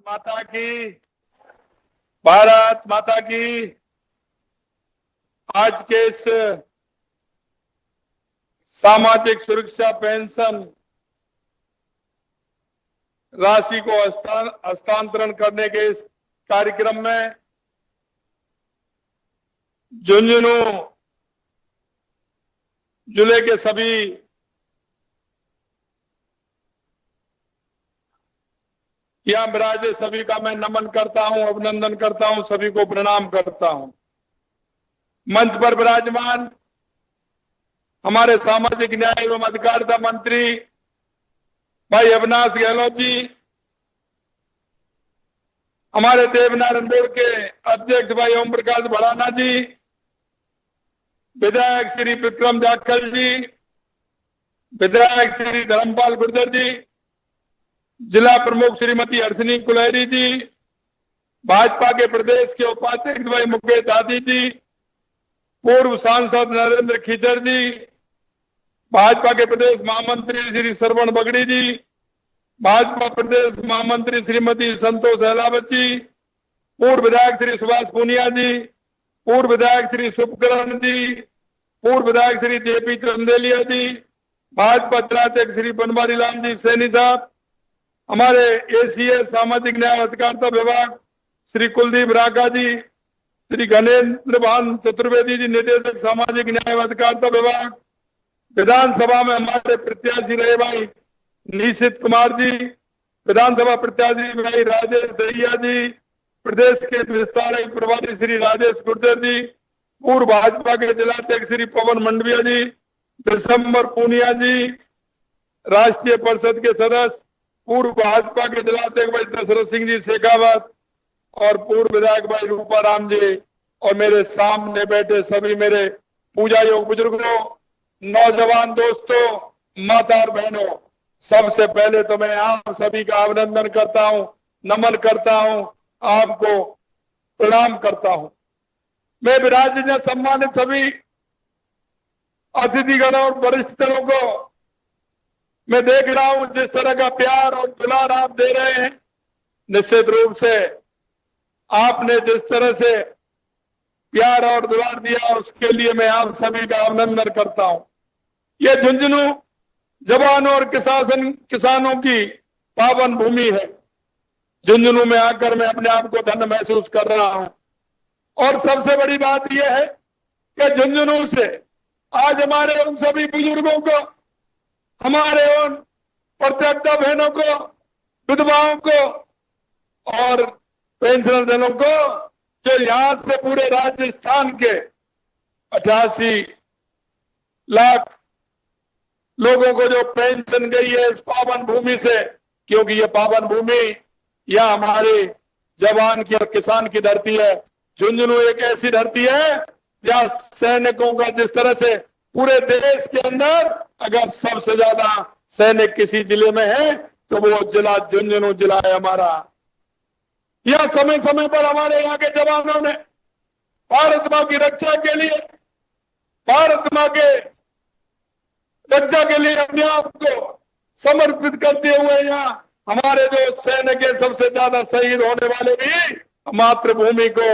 माता की, भारत माता की। आज के इस सामाजिक सुरक्षा पेंशन राशि को हस्तांतरण करने के इस कार्यक्रम में झुंझुनू जिले के सभी यहां विराजे सभी का मैं नमन करता हूं, अभिनंदन करता हूं, सभी को प्रणाम करता हूं। मंच पर विराजमान हमारे सामाजिक न्याय एवं अधिकारिता मंत्री भाई अविनाश गहलोत जी, हमारे देवनारायण बोर्ड के अध्यक्ष भाई ओम प्रकाश भड़ाना जी, विधायक श्री विक्रम जाखल जी, विधायक श्री धर्मपाल गुर्जर जी, जिला प्रमुख श्रीमती अर्शनी कुलहरी जी, भाजपा के प्रदेश के उपाध्यक्ष भाई मुकेश दादी जी, पूर्व सांसद नरेंद्र खीचर जी, भाजपा के प्रदेश महामंत्री श्री श्रवण बगड़ी जी, भाजपा प्रदेश महामंत्री श्रीमती संतोष अहलावत जी, पूर्व विधायक श्री सुभाष पूनिया जी, पूर्व विधायक श्री शुभकरण जी, पूर्व विधायक श्री जेपी चंदेलिया जी, भाजपा जिलाध्यक्ष श्री बनवारी लाल जी सैनी साहब, हमारे एसीएस सामाजिक न्याय अधिकारिता विभाग श्री कुलदीप राका जी, श्री गणेन्द्र भान चतुर्वेदी जी, निदेशक सामाजिक न्याय अधिकारिता विभाग, विधानसभा में हमारे प्रत्याशी रहे भाई निशित कुमार जी, विधानसभा प्रत्याशी भाई राजेश दहिया जी, प्रदेश के विस्तारक प्रभारी श्री राजेश गुर्जर जी, पूर्व भाजपा के जिलाध्यक्ष श्री पवन मंडविया जी, दिसंबर पूनिया जी, राष्ट्रीय परिषद के सदस्य पूर्व भाजपा के जिलाध्यक्ष भाई दशरथ सिंह जी शेखावत और पूर्व विधायक भाई रूपाराम जी, और मेरे सामने बैठे सभी मेरे पूजा योग बुजुर्गों, नौजवान दोस्तों, माता और बहनों, सबसे पहले तो मैं आप सभी का अभिनंदन करता हूं, नमन करता हूं, आपको प्रणाम करता हूं। मैं विराजनीय सम्मानित सभी अतिथिगण और वरिष्ठजनों को मैं देख रहा हूं जिस तरह का प्यार और दुलार आप दे रहे हैं, निश्चित रूप से आपने जिस तरह से प्यार और दुलार दिया उसके लिए मैं आप सभी का अभिनंदन करता हूं। ये झुंझुनू जवानों और किसानों की पावन भूमि है। झुंझुनू में आकर मैं अपने आप को धन्य महसूस कर रहा हूं। और सबसे बड़ी बात यह है कि झुंझुनू से आज हमारे उन सभी बुजुर्गों को, हमारे उन प्रत्यक्ष बहनों को, विधवाओं को और पेंशनर जनों को, जो यहां से पूरे राजस्थान के 88 लाख लोगों को जो पेंशन गई है इस पावन भूमि से, क्योंकि ये पावन भूमि यह हमारे जवान की और किसान की धरती है। झुंझुनू एक ऐसी धरती है जहां सैनिकों का जिस तरह से पूरे देश के अंदर अगर सबसे ज्यादा सैनिक किसी जिले में है तो वो जिला झुंझुनू जिला है हमारा। यह समय समय पर हमारे यहाँ के जवानों ने भारत मां की रक्षा के लिए, भारत मां के रक्षा के लिए अपने आप को समर्पित करते हुए यहाँ हमारे जो सैनिक है, सबसे ज्यादा शहीद होने वाले भी मातृभूमि को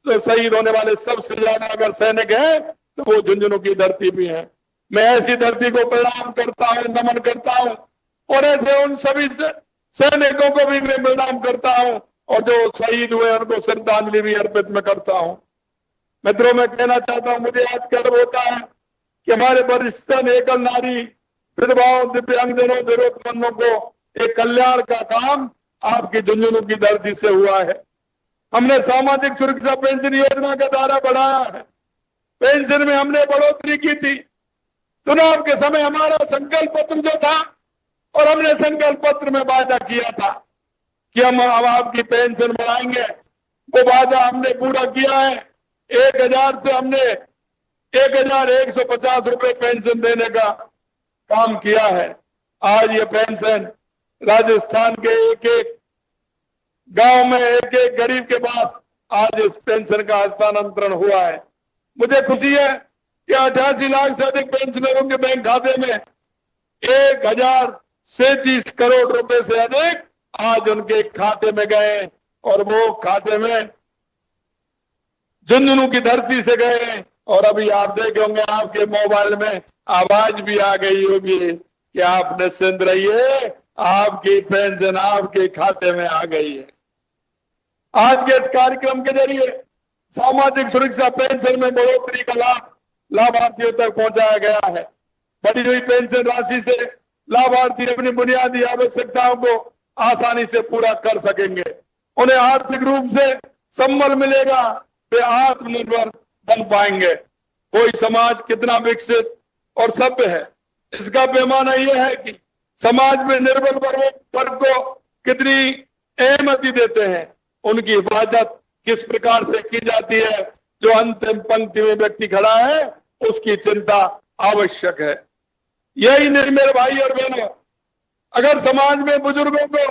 जो शहीद होने वाले सबसे ज्यादा अगर सैनिक है तो वो झुंझुनू की धरती भी है। मैं ऐसी धरती को प्रणाम करता हूं, नमन करता हूं, और ऐसे उन सभी सैनिकों को भी मैं प्रणाम करता हूं और जो शहीद हुए उनको श्रद्धांजलि भी अर्पित में करता हूं। मित्रों, मैं कहना चाहता हूं, मुझे आज गर्व होता है कि हमारे वरिष्ठ एकल नारी, विधवाओं, दिव्यांगजनों, जरूरतमंदों को एक कल्याण का काम आपकी झुंझुनू की धरती से हुआ है। हमने सामाजिक सुरक्षा पेंशन योजना का दायरा बढ़ाया है, पेंशन में हमने बढ़ोतरी की थी। चुनाव के समय हमारा संकल्प पत्र जो था, और हमने संकल्प पत्र में वादा किया था कि हम अब आपकी पेंशन बढ़ाएंगे, वो वादा हमने पूरा किया है। 1000 से हमने 1150 रुपए पेंशन देने का काम किया है। आज ये पेंशन राजस्थान के एक एक गांव में, एक एक गरीब के पास आज इस पेंशन का हस्तांतरण हुआ है। मुझे खुशी है कि 88 लाख से अधिक पेंशनरों के बैंक खाते में 1037 करोड़ रुपए से अधिक आज उनके खाते में गए और वो खाते में झुंझुनू की धरती से गए। और अभी आप देखे होंगे आपके मोबाइल में आवाज भी आ गई होगी कि आप निश्चिंत रहिए, आपकी पेंशन आपके खाते में आ गई है। आज के इस कार्यक्रम के जरिए सामाजिक सुरक्षा पेंशन में बढ़ोतरी का लाभ लाभार्थियों तक पहुंचाया गया है। बढ़ी हुई पेंशन राशि से लाभार्थी अपनी बुनियादी आवश्यकताओं को आसानी से पूरा कर सकेंगे। उन्हें आर्थिक रूप से संबल मिलेगा, वे आत्मनिर्भर बन पाएंगे। कोई समाज कितना विकसित और सभ्य है, इसका पैमाना यह है कि समाज में निर्बल वर्ग को कितनी अहमियत देते हैं, उनकी हिफाजत किस प्रकार से की जाती है। जो अंतिम पंक्ति में व्यक्ति खड़ा है उसकी चिंता आवश्यक है। यही नहीं मेरे भाई और बहनों, अगर समाज में बुजुर्गों को,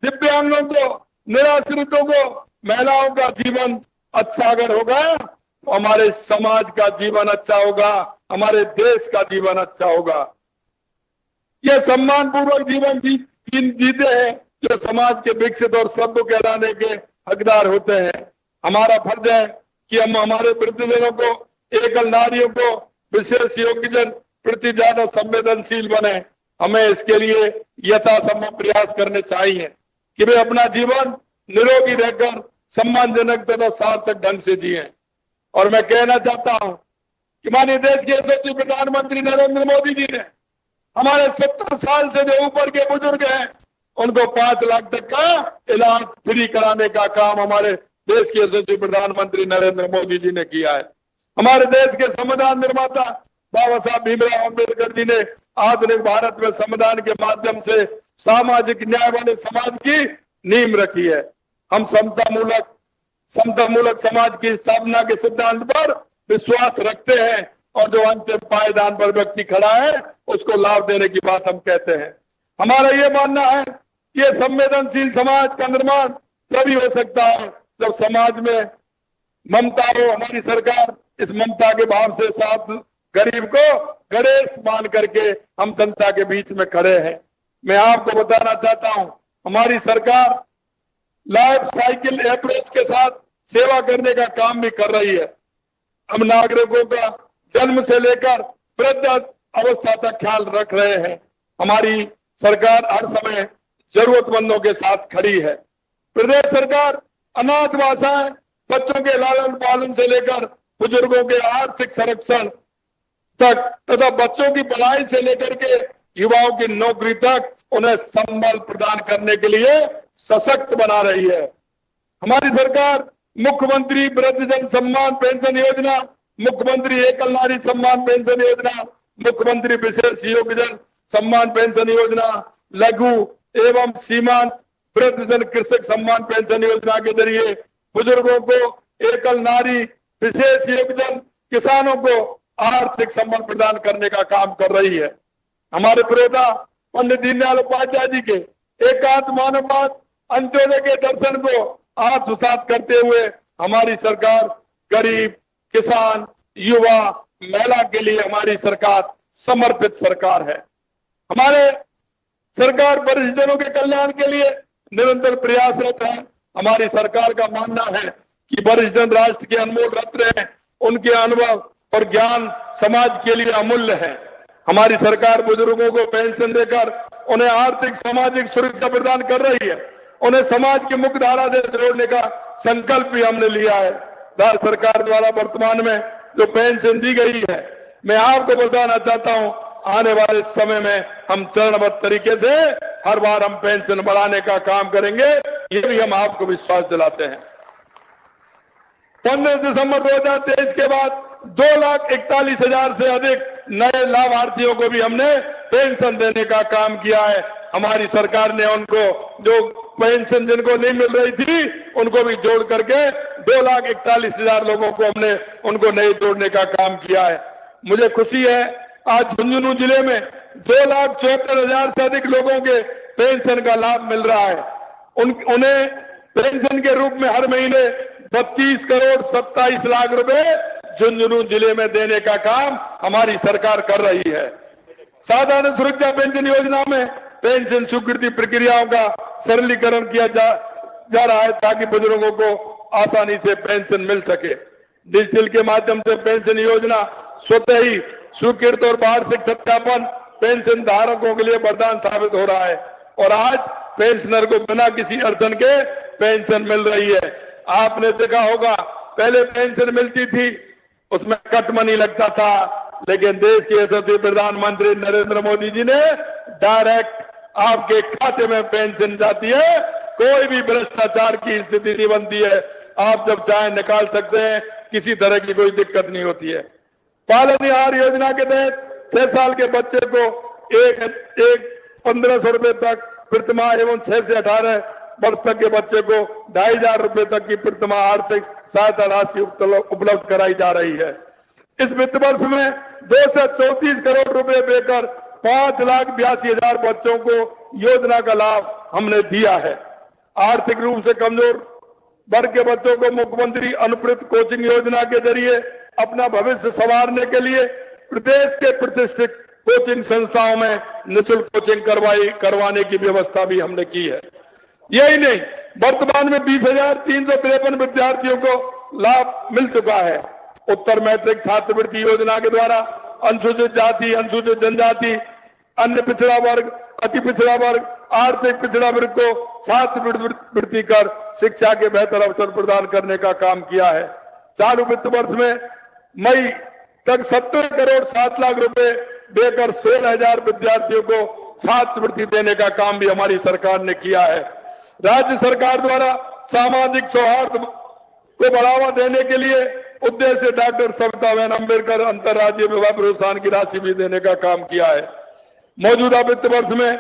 दिव्यांगों को, निराश्रितों को, महिलाओं का जीवन अच्छा अगर होगा तो हमारे समाज का जीवन अच्छा होगा, हमारे देश का जीवन अच्छा होगा। यह सम्मान पूर्वक जीवन जीते हैं जो समाज के विकसित और सभ्य कहलाने के हकदार होते हैं। हमारा फर्ज है कि हम हमारे वृद्धजनों को, एकल नारियों को, विशेष योग्यजन प्रति ज्यादा संवेदनशील बने। हमें इसके लिए यथासंभव प्रयास करने चाहिए कि वे अपना जीवन निरोगी रहकर सम्मानजनक तथा सार्थक ढंग से जिए। और मैं कहना चाहता हूं कि माननीय देश के यशस्वी प्रधानमंत्री नरेंद्र मोदी जी ने हमारे 70 साल से जो ऊपर के बुजुर्ग हैं उनको 5 लाख तक का इलाज फ्री कराने का काम हमारे देश के यशस्वी प्रधानमंत्री नरेंद्र मोदी जी ने किया है। हमारे देश के संविधान निर्माता बाबा साहब भीमराव अम्बेडकर जी ने आधुनिक भारत में संविधान के माध्यम से सामाजिक न्याय वाले समाज की नींव रखी है। हम समता मूलक समाज की स्थापना के सिद्धांत पर विश्वास रखते हैं और जो अंतिम पायदान पर व्यक्ति खड़ा है उसको लाभ देने की बात हम कहते हैं। हमारा ये मानना है ये संवेदनशील समाज का निर्माण तभी हो सकता है जब समाज में ममता हो। हमारी सरकार इस ममता के भाव से साथ गरीब को गणेश मान करके हम जनता के बीच में खड़े हैं। मैं आपको बताना चाहता हूं, हमारी सरकार लाइफ साइकिल अप्रोच के साथ सेवा करने का काम भी कर रही है। हम नागरिकों का जन्म से लेकर वृद्ध अवस्था तक ख्याल रख रहे हैं। हमारी सरकार हर समय जरूरतमंदों के साथ खड़ी है। प्रदेश सरकार अनाथ भाषाएं, बच्चों के लालन पालन से लेकर बुजुर्गों के आर्थिक संरक्षण तक तथा बच्चों की पढ़ाई से लेकर के युवाओं की नौकरी तक उन्हें संबल प्रदान करने के लिए सशक्त बना रही है। हमारी सरकार मुख्यमंत्री वृद्धजन सम्मान पेंशन योजना, मुख्यमंत्री एकल नारी सम्मान पेंशन योजना, मुख्यमंत्री विशेष योग्यजन सम्मान पेंशन योजना, लघु एवं सीमांत वृद्धजन कृषक सम्मान पेंशन योजना के जरिए बुजुर्गों को, एकल नारी, विशेष योग्यजन किसानों को आर्थिक संबल प्रदान करने का काम कर रही है। हमारे प्रियता पंडित दीनदयाल उपाध्याय जी के एकांत मानववाद अंत्योदय के दर्शन को आत्मसात करते हुए हमारी सरकार गरीब, किसान, युवा, महिला के लिए हमारी सरकार समर्पित सरकार है। हमारे सरकार वरिष्ठजनों के कल्याण के लिए निरंतर प्रयासरत है। हमारी सरकार का मानना है कि वरिष्ठजन राष्ट्र के अनमोल रत्न हैं, उनके अनुभव और ज्ञान समाज के लिए अमूल्य है। हमारी सरकार बुजुर्गों को पेंशन देकर उन्हें आर्थिक सामाजिक सुरक्षा प्रदान कर रही है। उन्हें समाज की मुख्य धारा से जोड़ने का संकल्प भी हमने लिया है। राज्य सरकार द्वारा वर्तमान में जो पेंशन दी गई है, मैं आपको बताना चाहता हूं आने वाले समय में हम चरणबद्ध तरीके से हर बार हम पेंशन बढ़ाने का काम करेंगे, ये भी हम आपको विश्वास दिलाते हैं। 15 दिसंबर 2023 के बाद 2,41,000 से अधिक नए लाभार्थियों को भी हमने पेंशन देने का काम किया है। हमारी सरकार ने उनको जो पेंशन जिनको नहीं मिल रही थी उनको भी जोड़ करके 2,41,000 लोगों को हमने उनको नए जोड़ने का काम किया है। मुझे खुशी है आज झुंझुनू जिले में 2,74,000 से अधिक लोगों के पेंशन का लाभ मिल रहा है। उन्हें पेंशन के रूप में हर महीने 32 करोड़ 27 लाख रुपए झुंझुनू जिले में देने का काम हमारी सरकार कर रही है। साधारण सुरक्षा पेंशन योजना में पेंशन स्वीकृति प्रक्रियाओं का सरलीकरण किया जा रहा है ताकि बुजुर्गों को आसानी से पेंशन मिल सके। डिजिटल के माध्यम से पेंशन योजना स्वतः ही स्वीकृत और वार्षिक सत्यापन पेंशन धारकों के लिए वरदान साबित हो रहा है और आज पेंशनर को बिना किसी अड़चन के पेंशन मिल रही है। आपने देखा होगा पहले पेंशन मिलती थी उसमें कट मनी लगता था, लेकिन देश के यशस्वी प्रधानमंत्री नरेंद्र मोदी जी ने डायरेक्ट आपके खाते में पेंशन जाती है, कोई भी भ्रष्टाचार की स्थिति नहीं बनती है, आप जब चाहे निकाल सकते हैं, किसी तरह की कोई दिक्कत नहीं होती है। पालनहार योजना के तहत 6 साल के बच्चे को एक 1500 रुपए तक प्रतिमाह एवं 6 से 18 वर्ष तक के बच्चे को 2500 रुपए तक की प्रतिमाह आर्थिक सहायता राशि उपलब्ध कराई जा रही है। इस वित्त वर्ष में 2 से 34 करोड़ रुपए देकर 5,82,000 बच्चों को योजना का लाभ हमने दिया है। आर्थिक रूप से कमजोर वर्ग के बच्चों को मुख्यमंत्री अनुप्रत कोचिंग योजना के जरिए अपना भविष्य संवारने के लिए प्रदेश के प्रतिष्ठित कोचिंग संस्थाओं में निःशुल्क कोचिंग करवाने की व्यवस्था भी हमने की है। यही नहीं, वर्तमान में 20,353 विद्यार्थियों को लाभ मिल चुका है। उत्तर मैट्रिक छात्रवृत्ति योजना के द्वारा अनुसूचित जाति, अनुसूचित जनजाति, अन्य पिछड़ा वर्ग, अति पिछड़ा वर्ग, आर्थिक पिछड़ा वर्ग को छात्रवृत्ति कर शिक्षा के बेहतर अवसर प्रदान करने का काम किया है। चालू वित्त वर्ष में मई तक 70 करोड़ 7 लाख रुपए देकर 16,000 विद्यार्थियों को छात्रवृत्ति देने का काम भी हमारी सरकार ने किया है। राज्य सरकार द्वारा सामाजिक सौहार्द को बढ़ावा देने के लिए उद्देश्य डॉक्टर सविता बहन अम्बेडकर अंतर्राज्यीय विवाह प्रोत्साहन की राशि भी देने का काम किया है। मौजूदा वित्त वर्ष में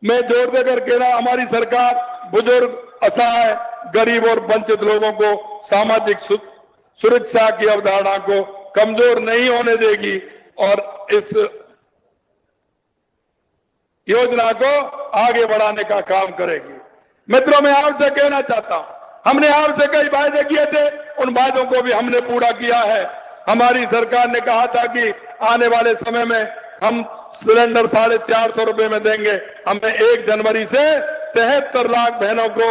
मैं जोर देकर कह रहा, हमारी सरकार बुजुर्ग, असहाय, गरीब और वंचित लोगों को सामाजिक सुरक्षा की अवधारणा को कमजोर नहीं होने देगी और इस योजना को आगे बढ़ाने का काम करेगी। मित्रों, मैं आपसे कहना चाहता हूं, हमने आपसे कई वायदे किए थे, उन वायदों को भी हमने पूरा किया है। हमारी सरकार ने कहा था कि आने वाले समय में हम सिलेंडर 450 रुपए में देंगे। हमने 1 जनवरी से 73 लाख बहनों को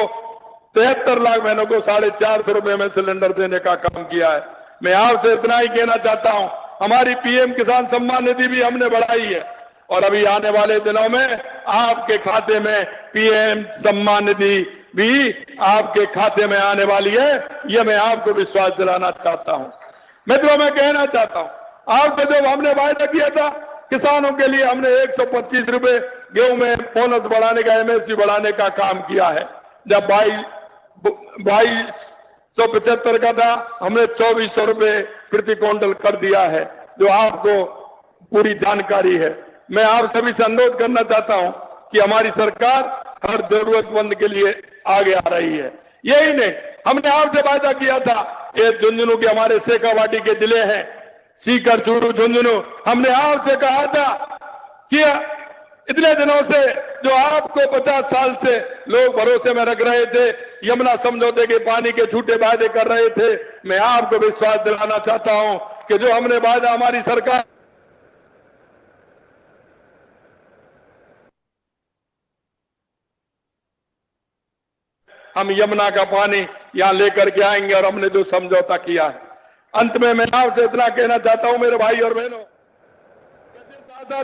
450 रुपए में सिलेंडर देने का काम किया है। मैं आपसे इतना ही कहना चाहता हूं, हमारी पीएम किसान सम्मान निधि भी हमने बढ़ाई है और अभी आने वाले दिनों में आपके खाते में पीएम सम्मान निधि भी आपके खाते में आने वाली है, यह मैं आपको विश्वास दिलाना चाहता हूं। मित्रों, मैं कहना चाहता हूं, आपसे जो हमने वायदा किया था किसानों के लिए, हमने 125 रुपए गेहूं में बोनस बढ़ाने का, एमएसपी बढ़ाने का काम किया है। जब 2275 का था, हमने 2400 रुपए प्रति क्विंटल कर दिया है, जो आपको पूरी जानकारी है। मैं आप सभी से अनुरोध करना चाहता हूं कि हमारी सरकार हर जरूरतमंद के लिए आगे आ रही है। यही नहीं, हमने आपसे वायदा किया था, ये झुंझुनू के हमारे शेखावाटी के जिले हैं, सीकर, चूरू, झुंझुनू, हमने आपसे कहा था कि इतने दिनों से जो आपको 50 साल से लोग भरोसे में रख रहे थे, यमुना समझौते के पानी के झूठे वायदे कर रहे थे, मैं आपको विश्वास दिलाना चाहता हूं कि जो हमने वायदा हमारी सरकार हम यमुना का पानी यहां लेकर के आएंगे और हमने जो समझौता किया है। अंत में मैं आपसे इतना कहना चाहता हूं मेरे भाई और बहनों,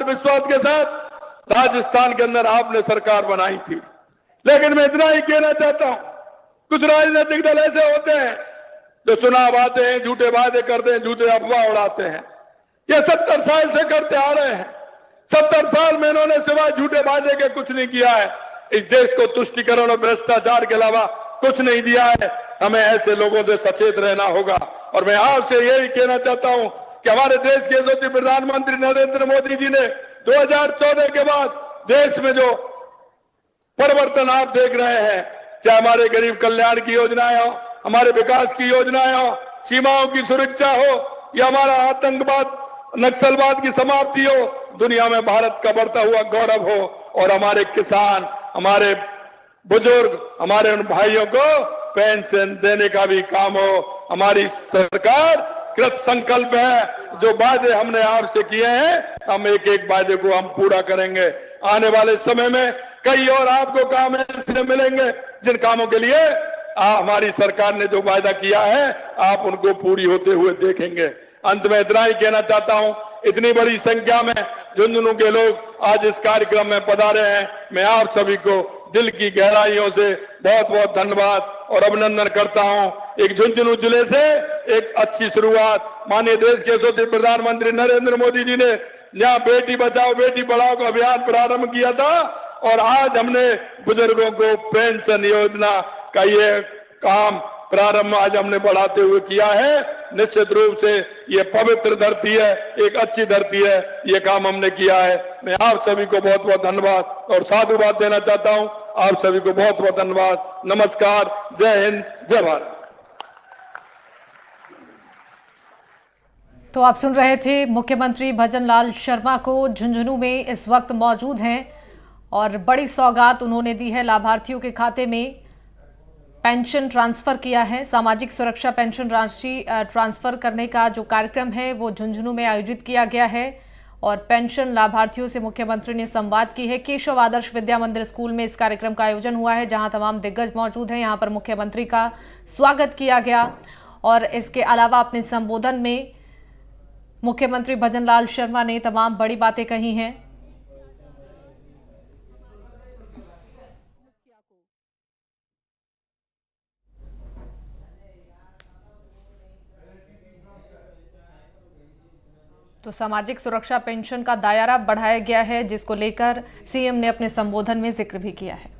विश्वास के साथ राजस्थान के अंदर आपने सरकार बनाई थी, लेकिन मैं इतना ही कहना चाहता हूं, कुछ राजनीतिक दल ऐसे होते हैं जो चुनाव आते हैं, झूठे वादे करते हैं, झूठे अफवाह उड़ाते हैं। ये 70 साल से करते आ रहे हैं। 70 साल में इन्होंने सिवाय झूठे वादे के कुछ नहीं किया है। इस देश को तुष्टिकरण और भ्रष्टाचार के अलावा कुछ नहीं दिया है। हमें ऐसे लोगों से सचेत रहना होगा। और मैं आपसे यही कहना चाहता हूं कि हमारे देश के यशस्वी प्रधानमंत्री नरेंद्र मोदी जी ने 2014 के बाद देश में जो परिवर्तन आप देख रहे हैं, चाहे हमारे गरीब कल्याण की योजनाएं हो, हमारे विकास की योजनाएं हो, सीमाओं की सुरक्षा हो या हमारा आतंकवाद, नक्सलवाद की समाप्ति हो, दुनिया में भारत का बढ़ता हुआ गौरव हो और हमारे किसान, हमारे बुजुर्ग, हमारे उन भाइयों को पेंशन देने का भी काम हो। हमारी सरकार कृत संकल्प है। जो वादे हमने आपसे किए हैं, हम एक एक वादे को हम पूरा करेंगे। आने वाले समय में कई और आपको काम ऐसे मिलेंगे जिन कामों के लिए हमारी सरकार ने जो वायदा किया है आप उनको पूरी होते हुए देखेंगे। अंत में इतना ही कहना चाहता हूं, इतनी बड़ी संख्या में झुंझुनू के लोग आज इस कार्यक्रम में पधारे हैं। मैं आप सभी को दिल की गहराइयों से बहुत बहुत धन्यवाद और अभिनंदन करता हूं। एक झुंझुनू जिले से एक अच्छी शुरुआत माननीय देश के यशस्वी प्रधानमंत्री नरेंद्र मोदी जी ने यहाँ बेटी बचाओ बेटी पढ़ाओ का अभियान प्रारंभ किया था और आज हमने बुजुर्गों को पेंशन योजना का ये काम प्रारंभ आज हमने बढ़ाते हुए किया है। निश्चित रूप से ये पवित्र धरती है, एक अच्छी धरती है, ये काम हमने किया है। मैं आप सभी को बहुत बहुत धन्यवाद और साधुवाद देना चाहता हूं। आप सभी को बहुत बहुत धन्यवाद। नमस्कार, जय हिंद, जय भारत। तो आप सुन रहे थे मुख्यमंत्री भजनलाल शर्मा को, झुंझुनू में इस वक्त मौजूद हैं और बड़ी सौगात उन्होंने दी है। लाभार्थियों के खाते में पेंशन ट्रांसफर किया है। सामाजिक सुरक्षा पेंशन राशि ट्रांसफर करने का जो कार्यक्रम है वो झुंझुनू में आयोजित किया गया है और पेंशन लाभार्थियों से मुख्यमंत्री ने संवाद की है। केशव आदर्श विद्या मंदिर स्कूल में इस कार्यक्रम का आयोजन हुआ है, जहां तमाम दिग्गज मौजूद हैं। यहां पर मुख्यमंत्री का स्वागत किया गया और इसके अलावा अपने संबोधन में मुख्यमंत्री भजनलाल शर्मा ने तमाम बड़ी बातें कही हैं। तो सामाजिक सुरक्षा पेंशन का दायरा बढ़ाया गया है, जिसको लेकर सीएम ने अपने संबोधन में जिक्र भी किया है।